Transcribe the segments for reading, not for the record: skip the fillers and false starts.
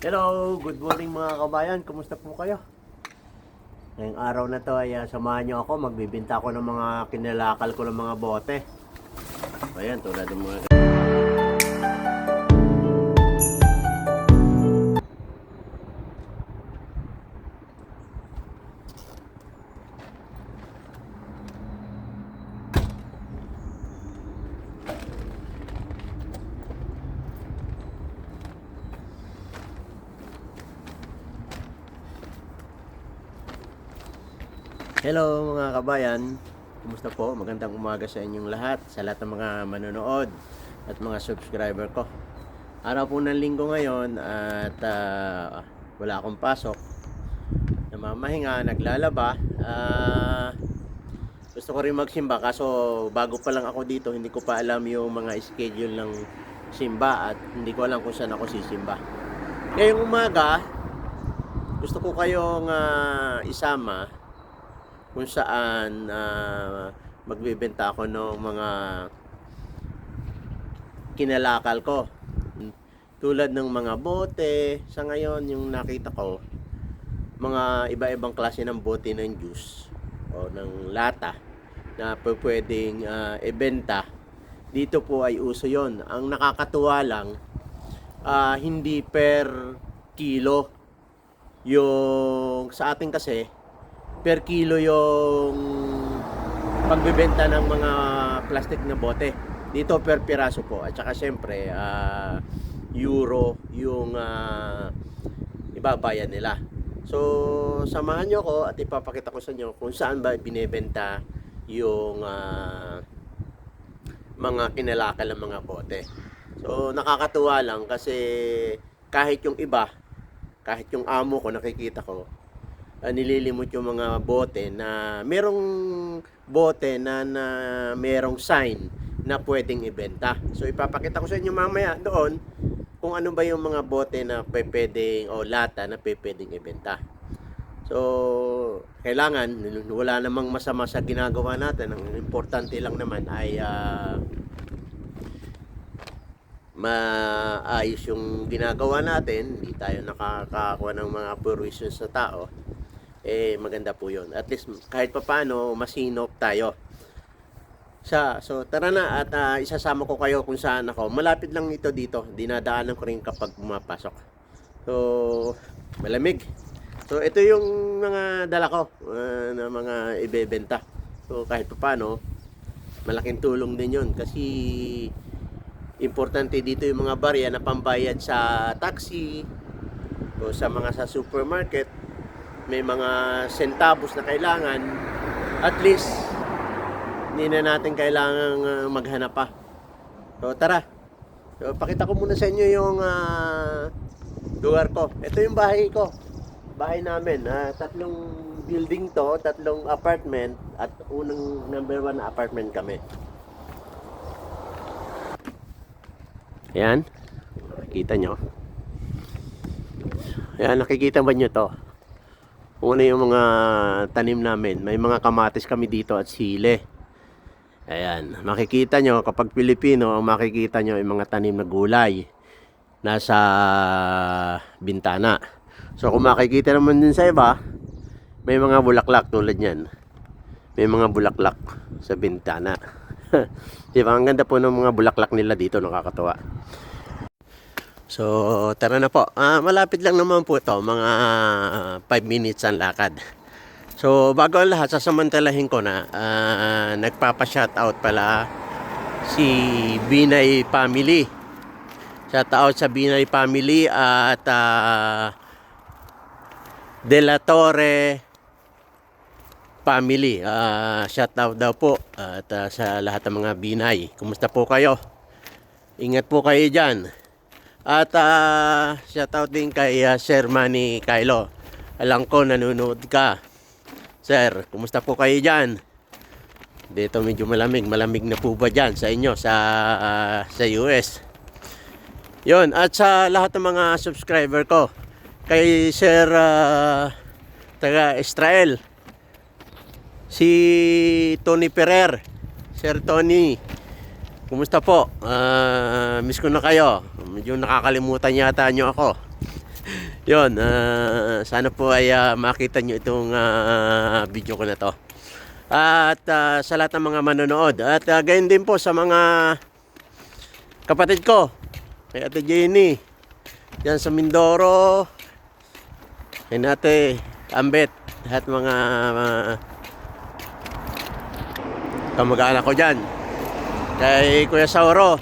Hello, good morning mga kabayan. Kumusta po kayo? Ngayong araw na to ay samahan nyo ako. Magbibinta ako ng mga kinalakal ko ng mga bote. Ayan, tulad ng mga... Hello mga kabayan. Kumusta po? Magandang umaga sa inyong lahat. Sa lahat ng mga manonood at mga subscriber ko. Araw po ng linggo ngayon at wala akong pasok. Namamahinga, naglalaba. Gusto ko rin magsimba kaso bago pa lang ako dito, hindi ko pa alam yung mga schedule ng simba at hindi ko alam kung saan ako sisimba. Ngayong umaga, gusto ko kayong isama kung saan magbebenta ako ng mga kinalakal ko. Tulad ng mga bote, sa ngayon yung nakita ko, mga iba-ibang klase ng bote ng juice o ng lata na pwedeng ibenta. Dito po ay uso yon. Ang nakakatuwa lang, hindi per kilo. Yung sa atin kasi, per kilo yung pagbebenta ng mga plastic na bote. Dito per piraso po. At saka syempre, euro yung ibabayan nila. So, samahan nyo ko at ipapakita ko sa inyo kung saan ba binebenta yung mga kinalakal ng mga bote. So, nakakatuwa lang kasi kahit yung iba, kahit yung amo ko nakikita ko, nililimot yung mga bote na merong bote na merong sign na pwedeng ibenta. So ipapakita ko sa inyo mamaya doon kung ano ba yung mga bote na pwedeng o lata na pwedeng ibenta. So kailangan, wala namang masama sa ginagawa natin. Ang importante lang naman ay maayos yung ginagawa natin, hindi tayo nakakakuha ng mga purwisyon sa tao. Maganda po yun. At least kahit papaano masinop tayo. So tara na at isasama ko kayo kung saan ako. Malapit lang ito dito. Dinadaanan ko rin kapag pumapasok. So malamig. So ito yung mga dala ko na mga ibebenta. So kahit papaano malaking tulong din yun kasi importante dito yung mga barya na pambayad sa taxi o sa mga sa supermarket. May mga centavos na kailangan, at least hindi na natin kailangang maghanap pa. So tara, so, pakita ko muna sa inyo yung lugar ko. Ito yung bahay ko, bahay namin. Tatlong building to, tatlong apartment, at unang number 1 na apartment kami. Ayan, nakikita nyo. Ayan, nakikita ba nyo to? Una yung mga tanim namin. May mga kamatis kami dito at sile. Ayan. Makikita nyo, kapag Pilipino, makikita nyo yung mga tanim na gulay. Nasa bintana. So kung makikita naman din sa iba, may mga bulaklak tulad yan. May mga bulaklak sa bintana. Diba? Ang ganda po ng mga bulaklak nila dito. Nakakatuwa. So, tara na po. Malapit lang naman po ito. Mga 5 minutes ang lakad. So, bago ang lahat, sasamantalahin ko na nagpapa-shoutout pala si Binay Family. Shoutout sa Binay Family at De La Torre Family. Shoutout daw po at sa lahat ng mga Binay. Kumusta po kayo? Ingat po kayo dyan. At shoutout din kay Sir Manny Kylo. Alam ko nanonood ka. Sir, kumusta po kayo dyan? Dito medyo malamig. Malamig na po ba dyan sa inyo sa US? Yun, at sa lahat ng mga subscriber ko. Kay Sir taga Israel. Si Tony Ferrer. Sir Tony, kumusta po? Miss ko na kayo. Medyo nakakalimutan yata nyo ako. Yun, sana po ay makita nyo itong video ko na to. At sa lahat ng mga manonood. At gayon din po sa mga kapatid ko. Kay Ate Jenny. Yan sa Mindoro. Kay Ate Ambet. Lahat mga kamag-anak ko dyan. Kay Kuya Sauro.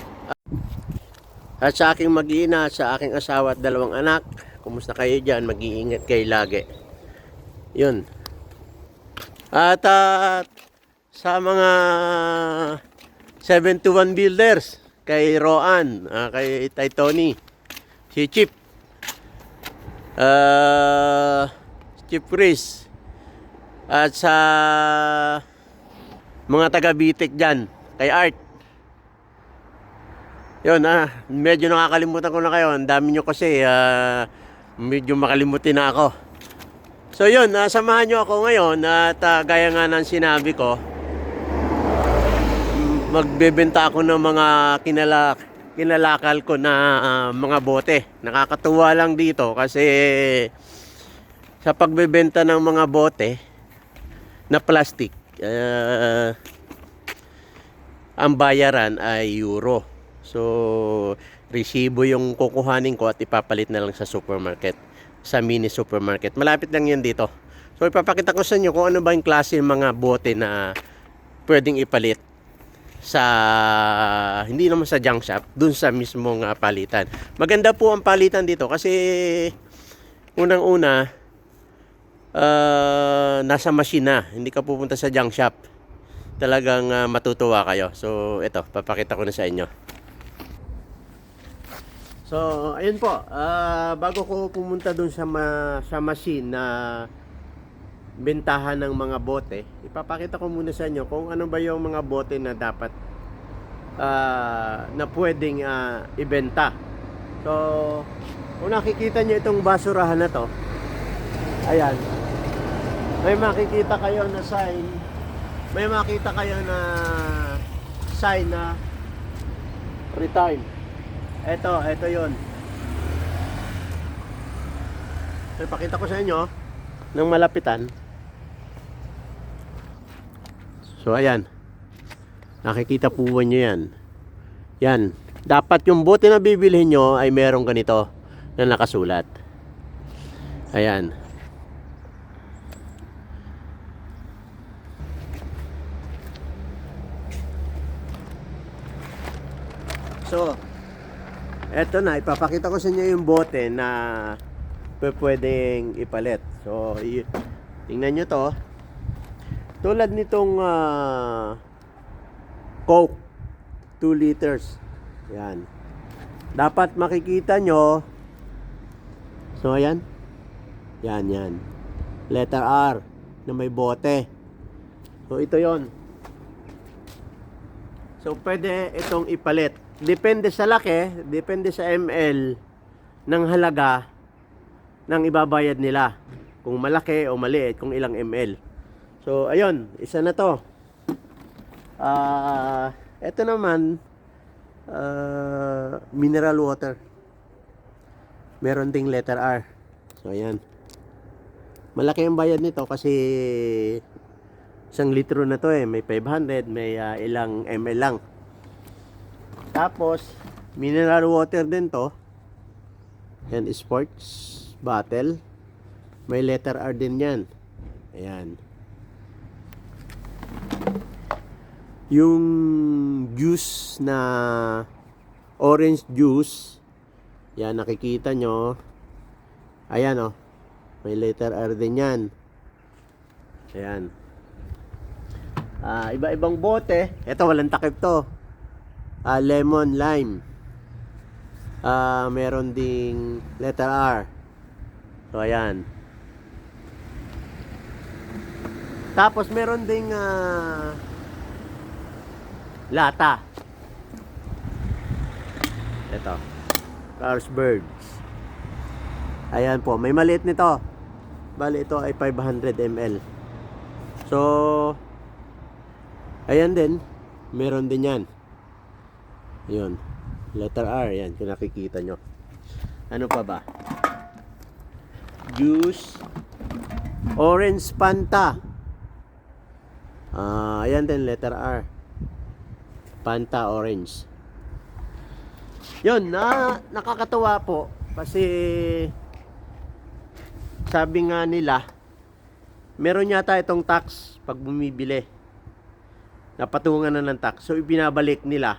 At sa aking mag-iina, sa aking asawa at 2 anak. Kumusta kayo dyan? Mag-iingat kayo lagi. Yun. At sa mga 721 builders, kay Roan, kay Tay Tony, si Chip, Chip Chris, at sa mga taga-Bitik dyan, kay Art. Yun, medyo nakakalimutan ko na kayo. Ang dami nyo kasi, medyo makalimutin na ako. So yun, samahan nyo ako ngayon at gaya nga ng sinabi ko, magbebenta ako ng mga kinalakal ko na mga bote. Nakakatuwa lang dito kasi sa pagbebenta ng mga bote na plastic, ang bayaran ay euro. So, resibo yung kukuhanin ko at ipapalit na lang sa supermarket. Sa mini supermarket. Malapit lang yan dito. So, ipapakita ko sa inyo kung ano ba yung klase ng mga bote na pwedeng ipalit sa, hindi naman sa junk shop, dun sa mismong palitan. Maganda po ang palitan dito kasi unang-una, nasa machine na. Hindi ka pupunta sa junk shop. Talagang matutuwa kayo. So, ito, papakita ko na sa inyo. So, ayun po, bago ko pumunta dun sa machine na bentahan ng mga bote, ipapakita ko muna sa inyo kung ano ba yung mga bote na dapat na pwedeng ibenta. So, kung nakikita nyo itong basurahan na to, ayan, may makikita kayo na sign, may makita kayo na sign na return. Ito yun. So, ipakita ko sa inyo ng malapitan. So, ayan. Nakikita po nyo yan. Yan. Dapat yung bote na bibilhin nyo ay merong ganito na nakasulat. Ayan. So, eto na, ipapakita ko sa inyo yung bote na pwedeng ipalit. So, tingnan nyo to. Tulad nitong Coke, 2 liters. Yan. Dapat makikita nyo. So, ayan. Yan. Letter R na may bote. So, ito yon. So, pwede itong ipalit. Depende sa laki, depende sa ml ng halaga ng ibabayad nila. Kung malaki o maliit, kung ilang ml. So, ayun, isa na to. Ito naman, mineral water. Meron ding letter R. So, ayan. Malaki ang bayad nito kasi 1 litro na to may 500, may ilang ml lang. Tapos, mineral water din to. Yan, sports bottle. May letter R din yan. Ayan. Yung juice na orange juice, yan, nakikita nyo. Ayan, oh. May letter R din yan. Ayan. Iba-ibang bote. Ito, walang takip to. Lemon, lime. Meron ding letter R. So, ayan. Tapos, meron ding lata. Ito. Carlsbergs. Ayan po. May maliit nito. Bali, ito ay 500 ml. So, ayan din. Meron din yan. Yun. Letter R. Yan. Kung nakikita nyo. Ano pa ba? juice, orange Fanta. Ayan din, letter R. Fanta orange. Yun, nakakatuwa po. Kasi, sabi nga nila, meron yata itong tax pag bumibili. Napatungan na ng tax. So, ibinabalik nila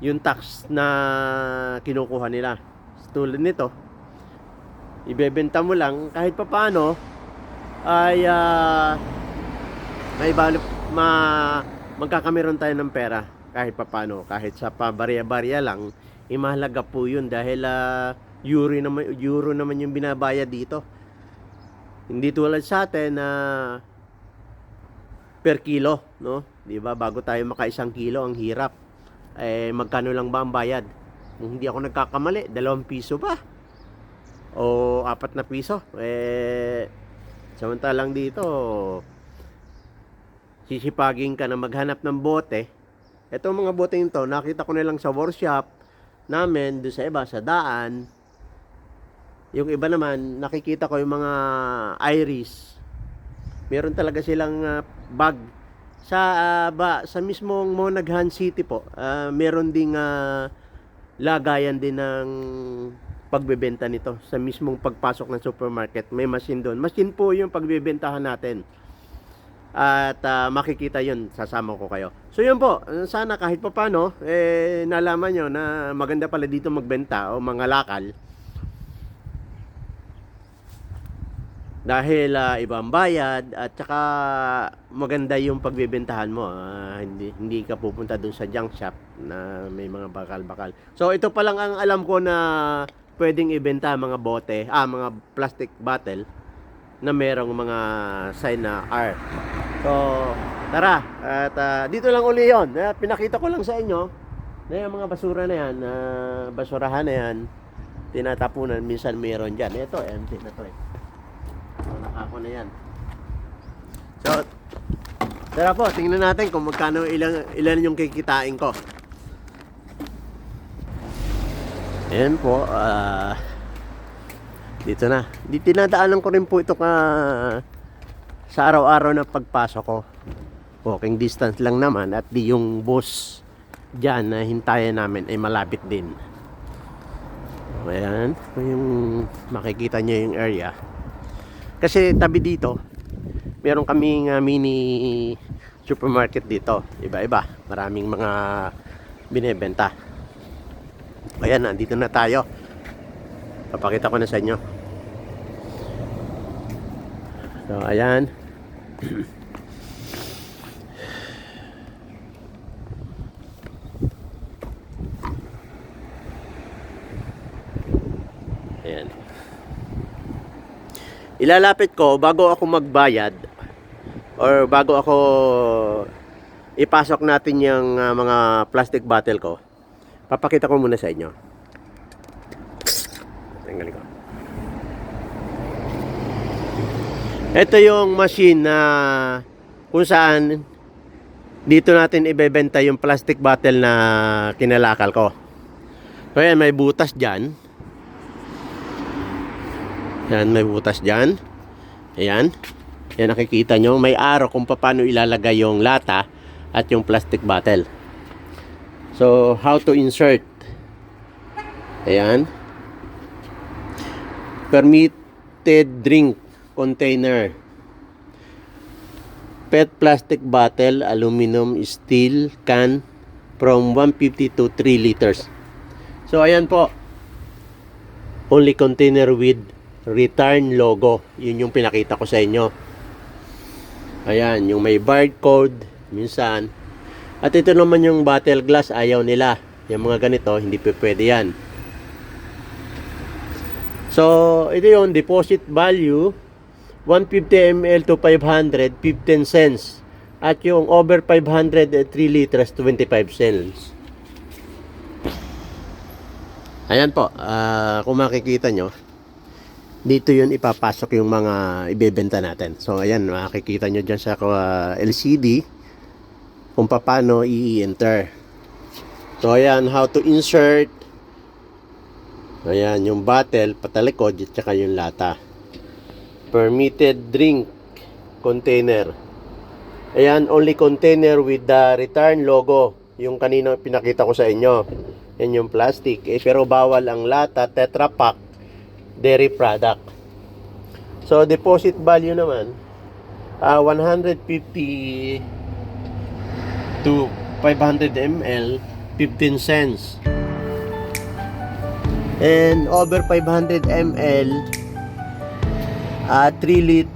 yung tax na kinukuha nila. Tulad nito, ibebenta mo lang kahit papaano ay magkakameron tayo ng pera kahit papaano, kahit sa pabarya-barya lang, mahalaga po yun dahil euro naman yung binabayad dito. Hindi tulad sa atin na per kilo, no? 'Di ba? Bago tayo maka 1 kilo, ang hirap. Magkano lang ba ang bayad? Kung hindi ako nagkakamali, 2 piso ba? O 4 na piso. Samantalang dito, sisipagin ka na maghanap ng bote. Itong mga bote nito, nakita ko na lang sa workshop namin, doon sa iba, sa daan. Yung iba naman, nakikita ko yung mga iris. Meron talaga silang bag. Sa mismong Monaghan City po, meron ding lagayan din ng pagbebenta nito. Sa mismong pagpasok ng supermarket, may machine doon. Machine po yung pagbebentahan natin. At makikita yun, sasama ko kayo. So yun po, sana kahit pa paano nalaman nyo na maganda pala dito magbenta o mga lakal. Dahil ibang bayad at saka maganda yung pagbebentahan mo. Hindi ka pupunta dun sa junk shop na may mga bakal-bakal. So ito pa lang ang alam ko na pwedeng ibenta, mga bote, mga plastic bottle na merong mga sign na R. So, tara. At dito lang uli yun. Pinakita ko lang sa inyo na yung mga basura na yan, basurahan na yan, tinatapunan. Minsan meron dyan. Ito, empty na to eh. So, nakako na yan. So, tara po, tingnan natin kung magkano ilan yung kikitain ko. Ayan po, dito na. Tinadaanan ko rin po ito sa araw-araw na pagpasok ko. Walking distance lang naman at di yung bus dyan na hintayan namin ay malapit din. Ayan, yung makikita nyo yung area. Kasi tabi dito, meron kaming mini supermarket dito. Iba-iba, maraming mga binebenta. Ayan, nandito na tayo. Papakita ko na sa inyo. So, ayan. Ayan. Ilalapit ko bago ako magbayad or bago ako ipasok natin yung mga plastic bottle ko. Papakita ko muna sa inyo. Tanggalin ko. Ito yung machine na kung saan dito natin ibebenta yung plastic bottle na kinalakal ko. So ayan, may butas dyan. Ayan, may butas dyan. Ayan. Ayan, nakikita nyo. May araw kung paano ilalagay yung lata at yung plastic bottle. So, how to insert. Ayan. Permitted drink container. PET plastic bottle, aluminum, steel, can from 150 to 3 liters. So, ayan po. Only container with return logo. Yun yung pinakita ko sa inyo. Ayan, yung may barcode, minsan. At ito naman yung bottle glass, ayaw nila. Yung mga ganito, hindi pwede yan. So, ito yung deposit value, 150 ml to 500, 15 cents. At yung over 500, 3 liters, 25 cents. Ayan po, kung makikita nyo, dito yun ipapasok yung mga ibebenta natin. So, ayan, makikita nyo dyan sa LCD kung paano i-enter. So, ayan, how to insert. Ayan, yung bottle, patalikod, at saka yung lata. Permitted drink container. Ayan, only container with the return logo. Yung kanina pinakita ko sa inyo. Yan yung plastic. Pero bawal ang lata, Tetra Pak, dairy product. So, deposit value naman, 150 to 500 ml, 15 cents. And over 500 ml, 3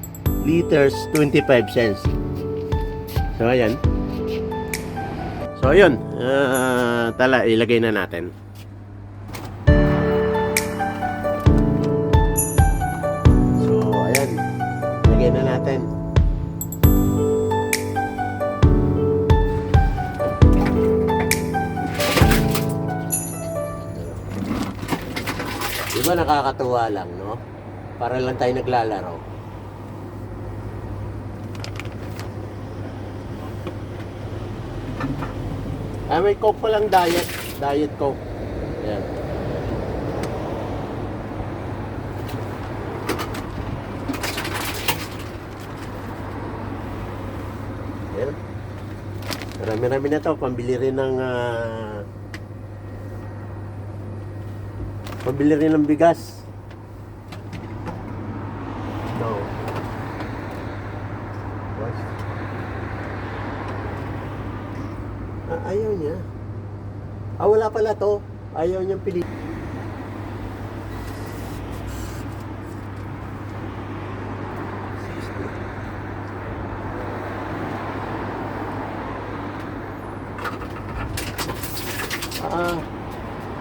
liters, 25 cents. So, ayan. So, ayun. Tala, ilagay na natin. So, ayan. Ilagay na natin. Diba nakakatuwa lang, no? Para lang tayo naglalaro. May Coke pa lang diet. Diet Coke. Ayan. Ayan. Marami-rami na to. Pambili rin ng bigas. No. What? Ayaw niya. Wala pala to. Ayaw niyang pili.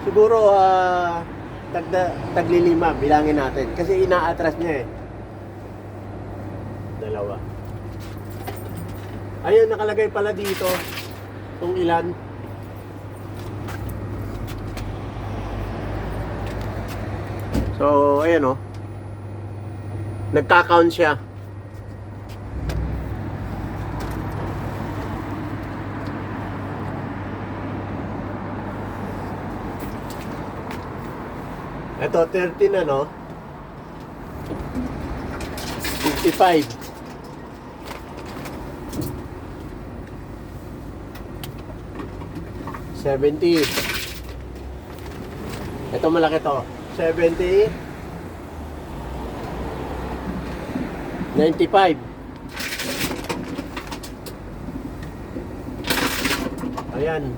Siguro taglilima bilangin natin kasi ina-atras niya eh. Dalawa. Ayun, nakalagay pala dito kung ilan. So, ayan oh. Nagka-count siya. Ito, 13 na, no? 55. 70. Ito malaki to. 70. 95. Ayan.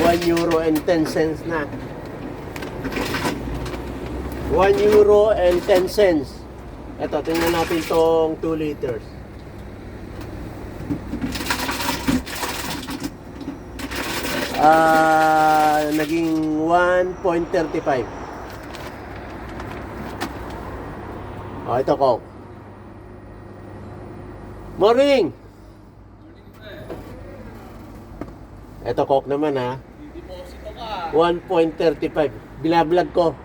1 euro and 10 cents na. 1 euro and 10 cents. Ito, tingnan natin tong 2 liters. Naging 1.35. Ito Coke. Morning! Ito Coke naman ha. 1.35. Binablog ko.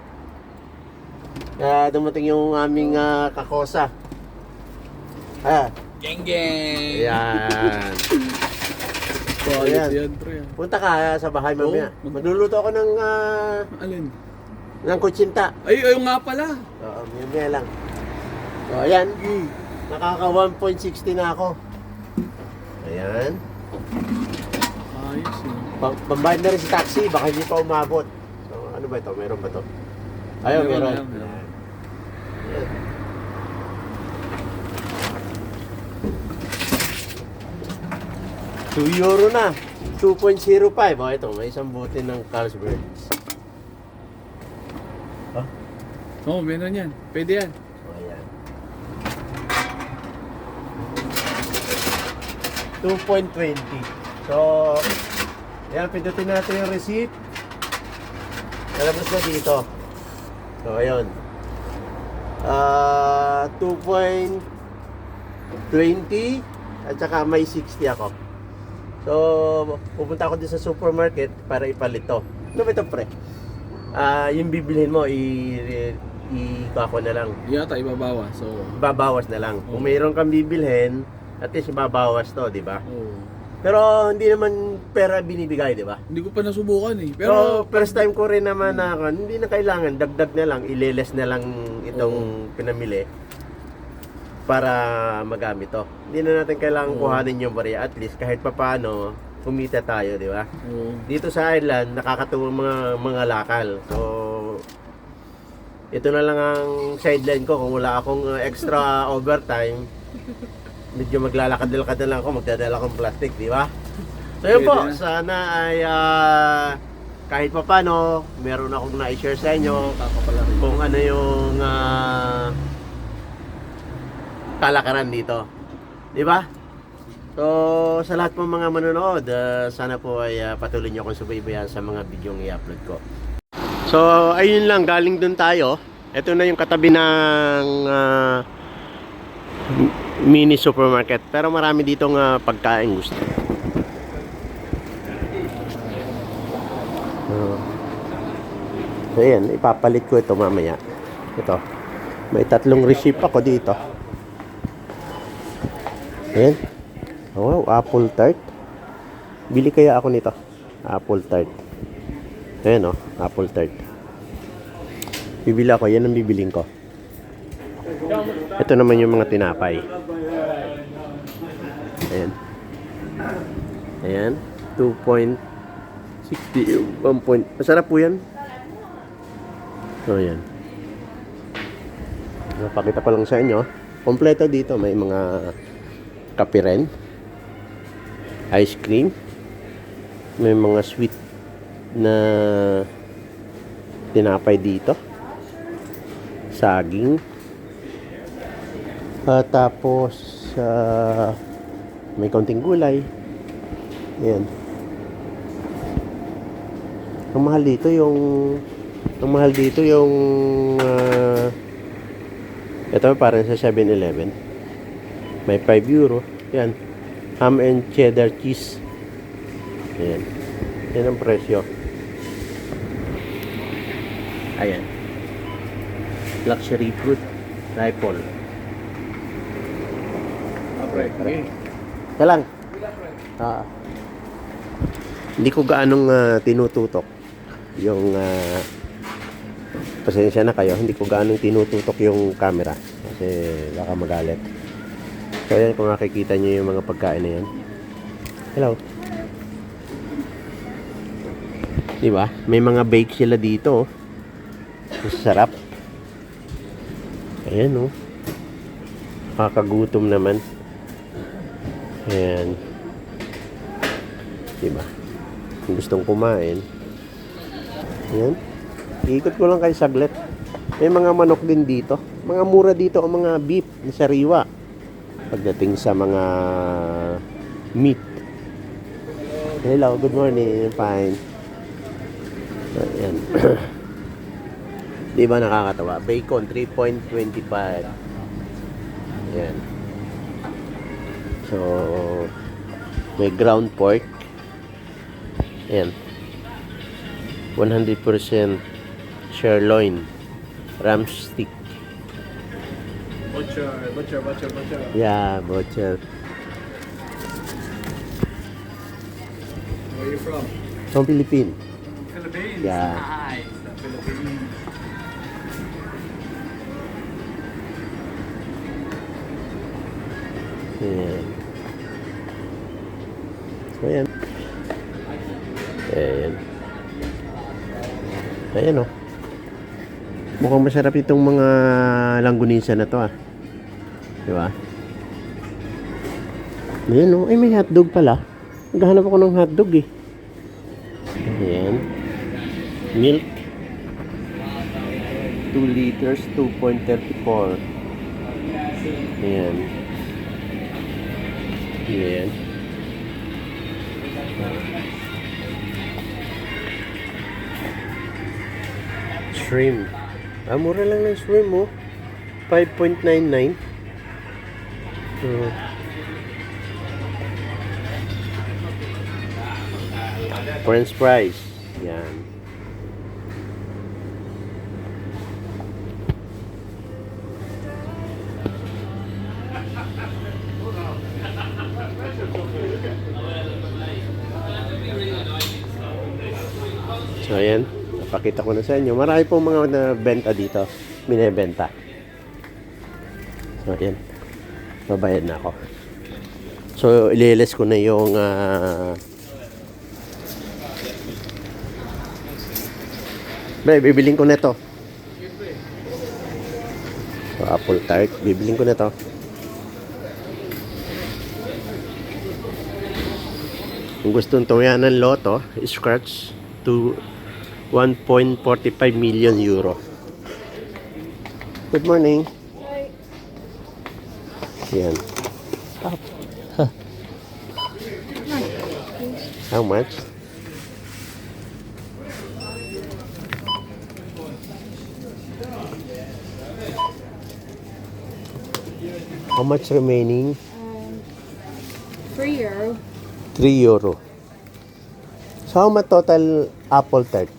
Dumating yung aming kakosa. Geng geng. Ayan. Ayan. Yan, pre. Punta ka sa bahay mamaya. Magluluto ako ng Alin? ng kutsinta. Ayun nga pala. Oo, mamaya lang. So, ayan. Nakaka 1.60 na ako. Ayan. Ayos eh. Pambayad na rin sa taxi, baka hindi pa umabot. So, ano ba ito? Meron ba ito? Ayun, meron. Meron. Ayan. 2 euro na. 2.05. Ito, may isang bote ng Carlsberg. Oo, meron yan. Pwede yan. Ayan. 2.20. So, ayan, pindutin natin yung receipt. Nalabas na dito. So, ayun. 2.20 at saka may 60 ako. So, pupunta ako din sa supermarket para ipalit to. Ano ba ito, pre? Yung bibilhin mo, i-kako na lang. Yata ibabawa. So, Babawas na lang. Kung mayroon kang bibilhin, at least babawas to, di ba? oh. Pero hindi naman pera binibigay, di ba? Hindi ko pa nasubukan eh. Pero Pero first time ko rin naman na hindi na kailangan, dagdag na lang, ileles na lang itong pinamili. para magamit to. Hindi na natin kailangan Oo. kuhanin yung barya. At least kahit papaano, kumita tayo, di ba? Oo. Dito sa island, nakakatuwang mga lakal. So, ito na lang ang sideline ko. Kung wala akong extra overtime, medyo maglalakad-lakad na lang ako, magdadala akong plastic, di ba? So yun Pwede po, na. sana ay kahit pa paano, meron akong na-share sa inyo kung ano yung kalakaran dito. Di ba? So, sa lahat ng mga manonood, sana po ay patuloy nyo akong subaybayan sa mga video i-upload ko. So, ayun lang, galing dun tayo. Ito na yung katabi ng mini supermarket. Pero marami ditong pagkain gusto. So, ayan, ipapalit ko ito mamaya. Ito. May 3 receipt ako dito. Ayan. Oh, wow, apple tart. Bili kaya ako nito. Apple tart. Ayan, oh, apple tart. Bibili ako, yan ang bibiling ko. Ito naman yung mga tinapay. Ayan. Ayan. 2.60. 1 point. Masarap po yan. So, ayan. Napakita ko lang sa inyo. Kompleto dito. May mga kape rin. Ice cream. May mga sweet na tinapay dito. Saging. Tapos may konting gulay. Ayan. Ang mahal dito yung ito parang sa 7-Eleven. May 5 euro. Yan. Ham and cheddar cheese. Ayan. Yan ang presyo. Ayan. Luxury fruit. Ripple. Okay. Ito lang. Hindi ko gaanong tinututok yung pasensya na kayo, hindi ko gaanong tinututok yung camera kasi baka magalit. So yan, kung makikita nyo yung mga pagkain na yan. Hello. Diba? May mga bake sila dito. Masarap. Ayan, oh. Kakagutom naman. Ayan. Diba? Kung gustong kumain. Ayan. Iikot ko lang kayo saglit. May mga manok din dito. Mga mura dito ang mga beef na sariwa. Pagdating sa mga meat. Hello, good morning. Fine. Ayan. Di ba nakakatawa? Bacon, 3.25. Ayan. So, may ground pork. Ayan. 100% sirloin. Ram stick. Butcher. Yeah, butcher. Where are you from? From Philippines. Philippines. Yeah. Nice. The Philippines. Ayan. So, ayan. Ayan. Ayan, oh. Mukhang masarap itong mga langgunisa na to, ah. Diba? Ayan, oh. Ay, may hotdog pala. Naghahanap ako ng hotdog, eh. Ayan. Milk. 2 liters, 2.34. Ayan. Ayan. Shrimp. Mura lang ng shrimp, oh. 5.99. French fries. Yan. So, ayan. Napakita ko na sa inyo. Marami pong mga nabenta dito. Binibenta. So, ayan. Babayad na ako. So, ililis ko na yung bibiling ko na to. So, apple tart. Bibiling ko na to. Kung gustong tumayan ng loto, scratch to 1.45 million euro. Good morning. Yan. How much? How much remaining? €3. 3 euro. So how much total apple tart?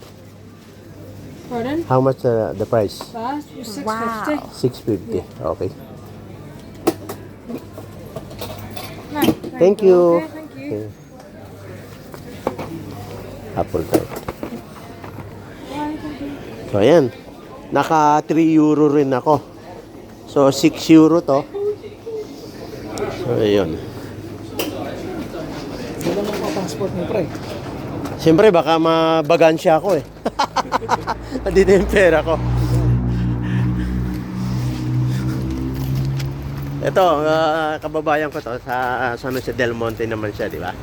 Pardon? How much the price? That was $6.50. 650. Okay. No, Thank you. Okay, thank you. Okay. Apple tart. Bye, thank you. So ayan. Naka 3 euro rin ako. So 6 euro to. So ayun. Wala mo pa passport mo, pre. Siyempre baka mabagansya ako eh. Nandito yung pera ko. Ito, kababayan ko to sa San Jose del Monte naman siya, di ba?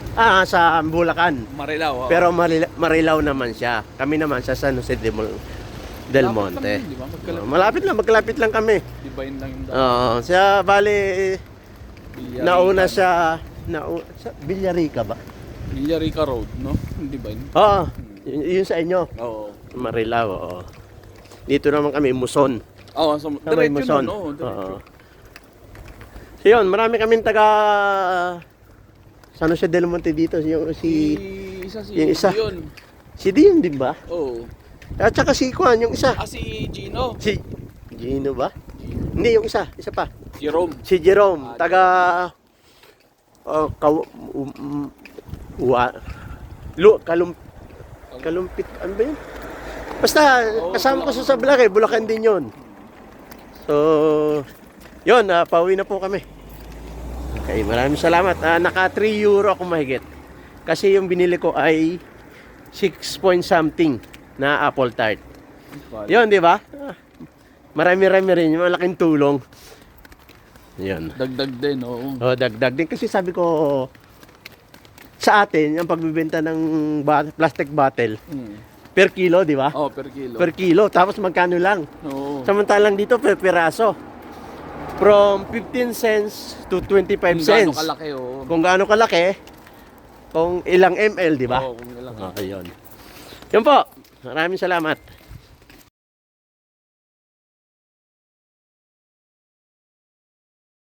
Sa Bulacan. Marilao. Pero Marilao naman siya. Kami naman sa San Jose del Monte. Di ba? Magkalapit. Magkalapit lang kami. Di ba yun lang yung Siya bali Villarica, nauna siya sa Villarica ba? Villarica Road, no? Di ba yun? Oo. Yun sa inyo. Oo. Marilao, oo. Dito naman kami, Muson. Oo, so, Sa may diretso Muson. na, no? Diretso. Oo. So yun, marami kaming taga San Jose del Monte dito. Yung yung isa. Yun. Si Dion, di ba? Oo. At saka si Kwan, yung isa. Si Gino. Si Gino ba? Hindi, yung isa pa. Jerome. Si Jerome, taga Kalumpit, ano ba yun? Basta, kasama ko sa vlog eh, Bulacan din yun. So, yun, pauwi na po kami. Okay, maraming salamat. Naka 3 euro ako mahigit. Kasi yung binili ko ay 6 point something na apple tart. Yun, di ba? Marami-rami rin, yung malaking tulong. Yun. Dagdag din, oo. Oh, dagdag din. Kasi sabi ko, sa atin, ang pagbibenta ng plastic bottle, per kilo, di ba? Oo, per kilo. Per kilo. Tapos magkano lang? Oo. Samantalang dito, per piraso. From 15 cents to 25 Kung gaano cents. kalaki, oo. Kung gaano kalaki, kung ilang ml, di ba? Oo, kung ilang. Okay, yun. Yun po. Maraming salamat.